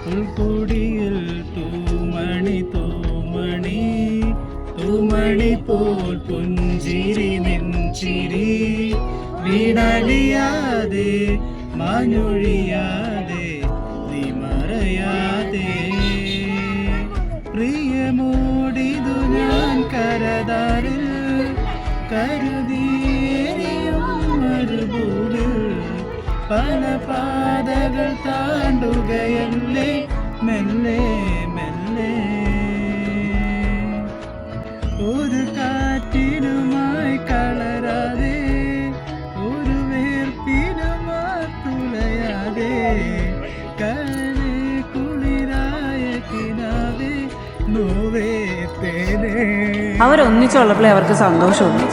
ഉൾക്കൊടിയിൽ തൂമണി തൂമണി തൂമണി പോൽ പുഞ്ചിരി നെഞ്ചിരി വീണലിയാതെ മാഞ്ഞൊഴിയാതെ നീ മറയാതെ പ്രിയമോടിതു ഞാൻ കരതാറിൽ കരുതിയേറിയും മരുഭൂമിൽ പല പാതകൾ താണ്ടുകയല്ലേ മെല്ലെ മെല്ലെ ഒരു കാറ്റിനുമായി കളരാതെ ഒരു വേർപ്പിനുമായി തുലയാതെ കരളെ കുളിരായ കിനാവേ നോവേ തേനേ. അവരൊന്നിച്ചുള്ളപ്പോഴേ അവർക്ക് സന്തോഷമുള്ളൂ.